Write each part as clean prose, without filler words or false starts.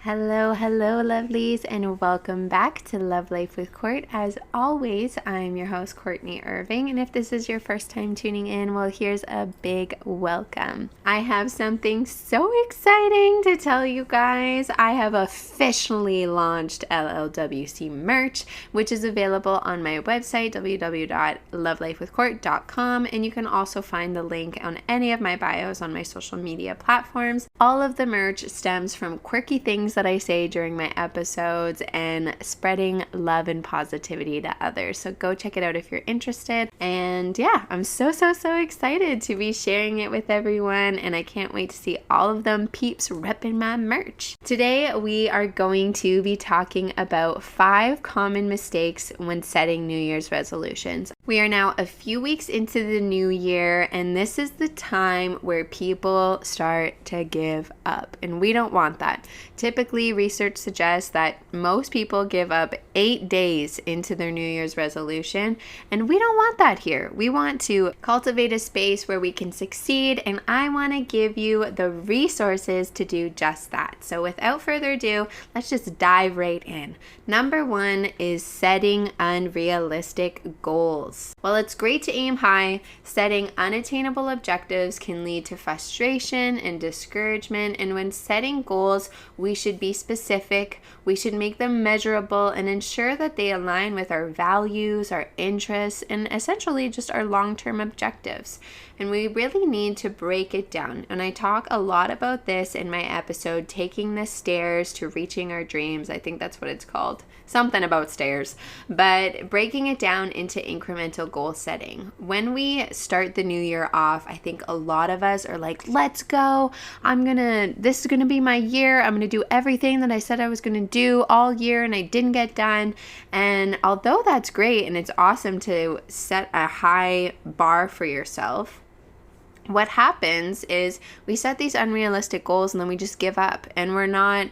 Hello, lovelies, and welcome back to Love Life with Court. As always, I'm your host, Courtney Irving, and if this is your first time tuning in, well, here's a big welcome. I have something so exciting to tell you guys. I have officially launched LLWC merch, which is available on my website, www.lovelifewithcourt.com, and you can also find the link on any of my bios on my social media platforms. All of the merch stems from quirky things that I say during my episodes and spreading love and positivity to others. So go check it out if you're interested. And yeah, I'm so excited to be sharing it with everyone, and I can't wait to see all of them peeps repping my merch. Today we are going to be talking about 5 common mistakes when setting New Year's resolutions. We are now a few weeks into the new year, and this is the time where people start to give up, and we don't want that. Typically, research suggests that most people give up 8 days into their New Year's resolution, and we don't want that here. We want to cultivate a space where we can succeed, and I want to give you the resources to do just that. So without further ado, let's just dive right in. Number 1 is setting unrealistic goals. While it's great to aim high, setting unattainable objectives can lead to frustration and discouragement, and when setting goals, we should be specific, we should make them measurable, and ensure that they align with our values, our interests, and essentially just our long-term objectives. And we really need to break it down. And I talk a lot about this in my episode, Taking the Stairs to Reaching Our Dreams. I think that's what it's called. Something about stairs. But breaking it down into incremental goal setting. When we start the new year off, I think a lot of us are like, let's go. This is gonna be my year. I'm gonna do everything that I said I was gonna do all year and I didn't get done. And although that's great and it's awesome to set a high bar for yourself, what happens is we set these unrealistic goals and then we just give up, and we're not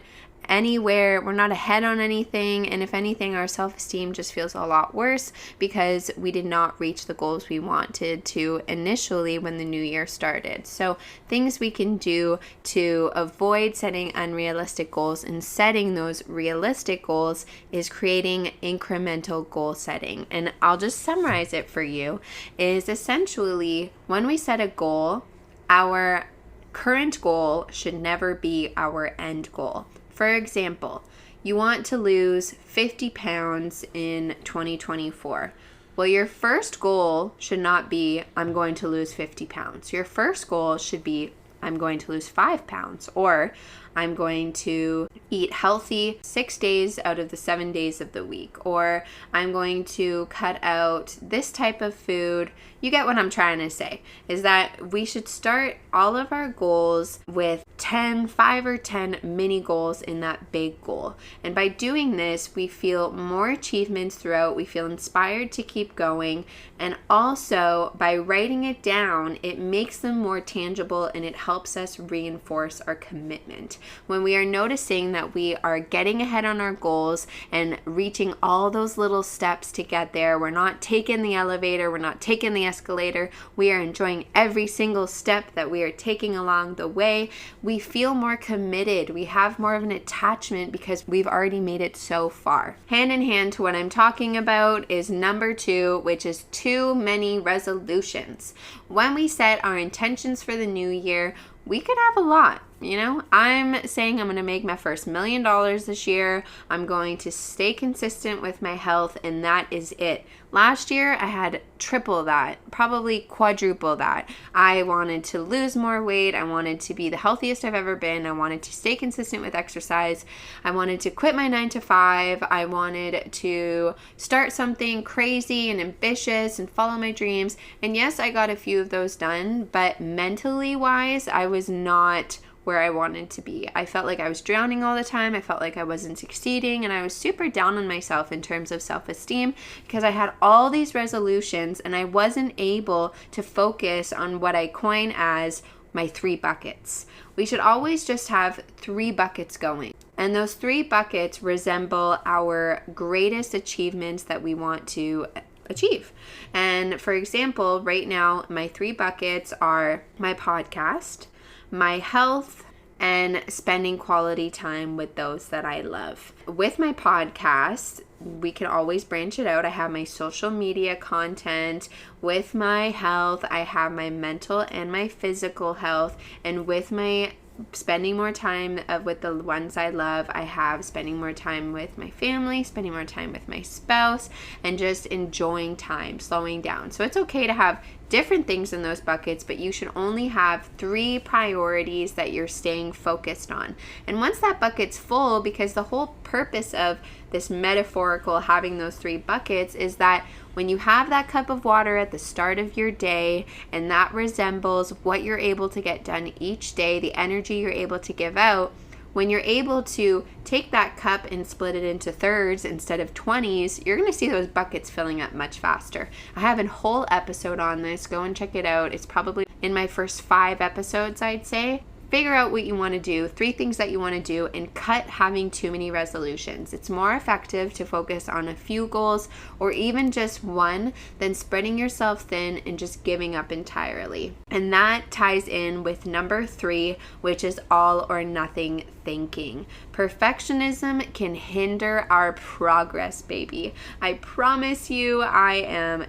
anywhere, we're not ahead on anything, and if anything, our self-esteem just feels a lot worse because we did not reach the goals we wanted to initially when the new year started. So things we can do to avoid setting unrealistic goals and setting those realistic goals is creating incremental goal setting. And I'll just summarize it for you, is essentially when we set a goal, our current goal should never be our end goal. For example, you want to lose 50 pounds in 2024. Well, your first goal should not be, I'm going to lose 50 pounds. Your first goal should be, I'm going to lose 5 pounds, or I'm going to eat healthy 6 days out of the 7 days of the week, or I'm going to cut out this type of food. You get what I'm trying to say, is that we should start all of our goals with 5 or 10 mini goals in that big goal. And by doing this, we feel more achievements throughout, we feel inspired to keep going, and also by writing it down, it makes them more tangible and it helps us reinforce our commitment. When we are noticing that we are getting ahead on our goals and reaching all those little steps to get there, we're not taking the elevator, we're not taking the escalator, we are enjoying every single step that we are taking along the way, we feel more committed, we have more of an attachment because we've already made it so far. Hand in hand to what I'm talking about is number 2, which is too many resolutions. When we set our intentions for the new year, we could have a lot. You know, I'm saying I'm going to make my first $1 million this year. I'm going to stay consistent with my health, and that is it. Last year, I had triple that, probably quadruple that. I wanted to lose more weight. I wanted to be the healthiest I've ever been. I wanted to stay consistent with exercise. I wanted to quit my 9 to 5. I wanted to start something crazy and ambitious and follow my dreams. And yes, I got a few of those done, but mentally wise, I was not where I wanted to be. I felt like I was drowning all the time. I felt like I wasn't succeeding, and I was super down on myself in terms of self-esteem because I had all these resolutions and I wasn't able to focus on what I coin as my 3 buckets. We should always just have 3 buckets going. And those 3 buckets resemble our greatest achievements that we want to achieve. And for example, right now, my 3 buckets are my podcast, my health, and spending quality time with those that I love. With my podcast, we can always branch it out. I have my social media content. With my health, I have my mental and my physical health. And with my spending more time with the ones I love, I have spending more time with my family, spending more time with my spouse, and just enjoying time, slowing down. So it's okay to have different things in those buckets, but you should only have 3 priorities that you're staying focused on. And once that bucket's full, because the whole purpose of this metaphorical having those 3 buckets is that when you have that cup of water at the start of your day, and that resembles what you're able to get done each day, the energy you're able to give out, when you're able to take that cup and split it into thirds instead of 20s, you're going to see those buckets filling up much faster. I have a whole episode on this. Go and check it out. It's probably in my first 5 episodes, I'd say. Figure out what you want to do, 3 things that you want to do, and cut having too many resolutions. It's more effective to focus on a few goals or even just one than spreading yourself thin and just giving up entirely. And that ties in with number 3, which is all or nothing thinking. Perfectionism can hinder our progress, baby. I promise you, I am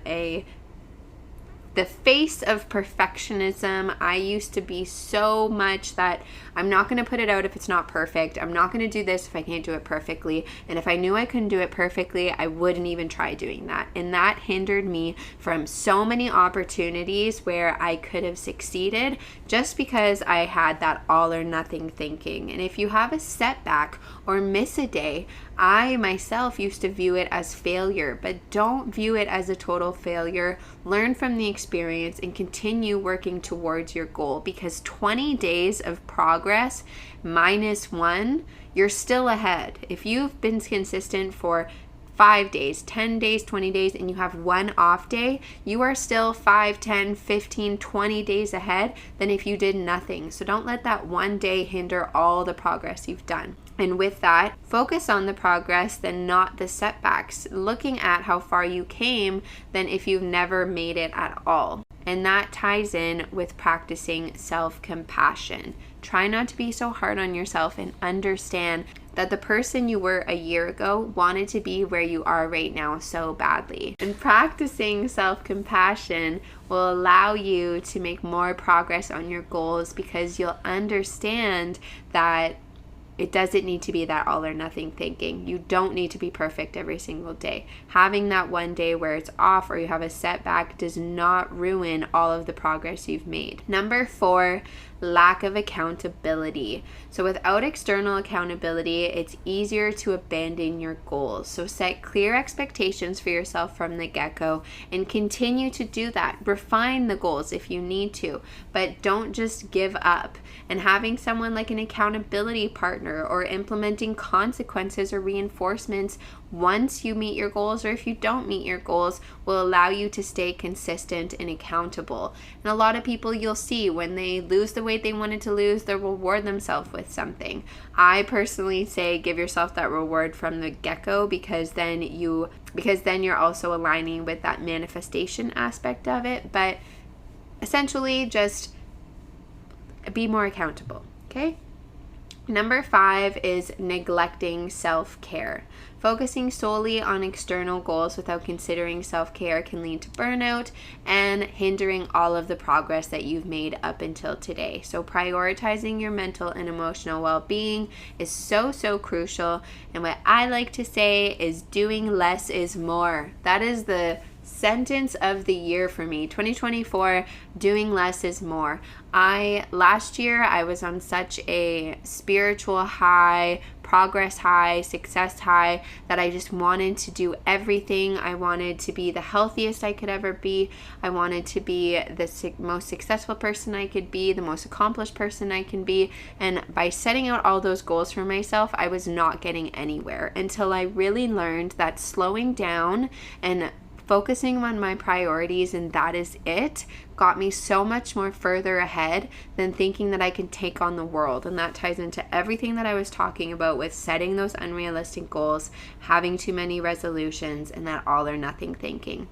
the face of perfectionism. I used to be so much that I'm not going to put it out if it's not perfect. I'm not going to do this if I can't do it perfectly. And if I knew I couldn't do it perfectly, I wouldn't even try doing that. And that hindered me from so many opportunities where I could have succeeded just because I had that all or nothing thinking. And if you have a setback or miss a day, I myself used to view it as failure, but don't view it as a total failure. Learn from the experience and continue working towards your goal, because 20 days of progress minus 1, you're still ahead. If you've been consistent for 5 days, 10 days, 20 days, and you have 1 off day, you are still 5, 10, 15, 20 days ahead than if you did nothing. So don't let that 1 day hinder all the progress you've done. And with that, focus on the progress, then not the setbacks. Looking at how far you came than if you've never made it at all. And that ties in with practicing self-compassion. Try not to be so hard on yourself and understand that the person you were a year ago wanted to be where you are right now so badly. And practicing self-compassion will allow you to make more progress on your goals, because you'll understand that it doesn't need to be that all or nothing thinking. You don't need to be perfect every single day. Having that 1 day where it's off or you have a setback does not ruin all of the progress you've made. Number 4, lack of accountability. So without external accountability, it's easier to abandon your goals. So set clear expectations for yourself from the get-go and continue to do that. Refine the goals if you need to, but don't just give up. And having someone like an accountability partner or implementing consequences or reinforcements once you meet your goals or if you don't meet your goals will allow you to stay consistent and accountable. And a lot of people you'll see when they lose the weight they wanted to lose, they'll reward themselves with something. I personally say give yourself that reward from the get-go, because then you're also aligning with that manifestation aspect of it. But essentially just be more accountable, okay? Number 5 is neglecting self-care. Focusing solely on external goals without considering self-care can lead to burnout and hindering all of the progress that you've made up until today. So prioritizing your mental and emotional well-being is so crucial. And what I like to say is doing less is more. That is the sentence of the year for me. 2024, doing less is more. Last year I was on such a spiritual high, progress high, success high, that I just wanted to do everything. I wanted to be the healthiest I could ever be. I wanted to be the most successful person I could be, the most accomplished person I can be. And by setting out all those goals for myself, I was not getting anywhere until I really learned that slowing down and focusing on my priorities, and that is it, got me so much more further ahead than thinking that I can take on the world. And that ties into everything that I was talking about with setting those unrealistic goals, having too many resolutions, and that all or nothing thinking.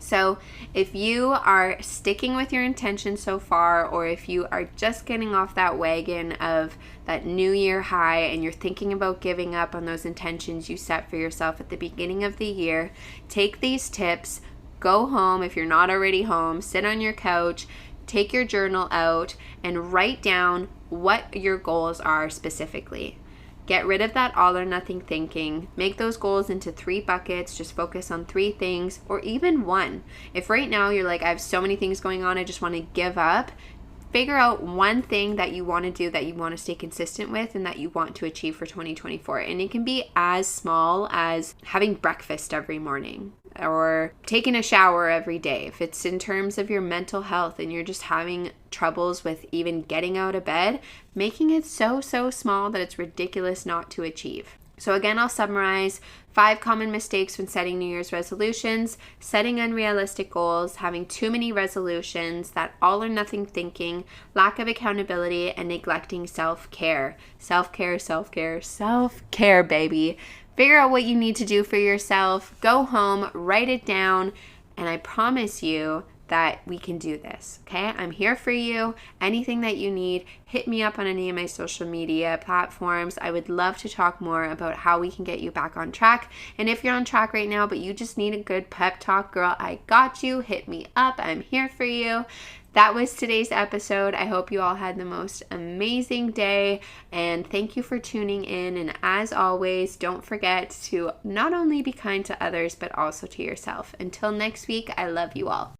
So if you are sticking with your intention so far, or if you are just getting off that wagon of that new year high and you're thinking about giving up on those intentions you set for yourself at the beginning of the year, take these tips, go home if you're not already home, sit on your couch, take your journal out and write down what your goals are specifically. Get rid of that all or nothing thinking. Make those goals into 3 buckets. Just focus on 3 things, or even 1. If right now you're like, I have so many things going on, I just want to give up, figure out 1 thing that you want to do, that you want to stay consistent with, and that you want to achieve for 2024. And it can be as small as having breakfast every morning or taking a shower every day. If it's in terms of your mental health and you're just having troubles with even getting out of bed, making it so small that it's ridiculous not to achieve. So again, I'll summarize 5 common mistakes when setting New Year's resolutions: setting unrealistic goals, having too many resolutions, that all or nothing thinking, lack of accountability, and neglecting self-care. Self-care, self-care, self-care, baby. Figure out what you need to do for yourself, go home, write it down, and I promise you that we can do this, okay? I'm here for you. Anything that you need, hit me up on any of my social media platforms. I would love to talk more about how we can get you back on track. And if you're on track right now, but you just need a good pep talk, girl, I got you. Hit me up. I'm here for you. That was today's episode. I hope you all had the most amazing day, and thank you for tuning in. And as always, don't forget to not only be kind to others, but also to yourself. Until next week, I love you all.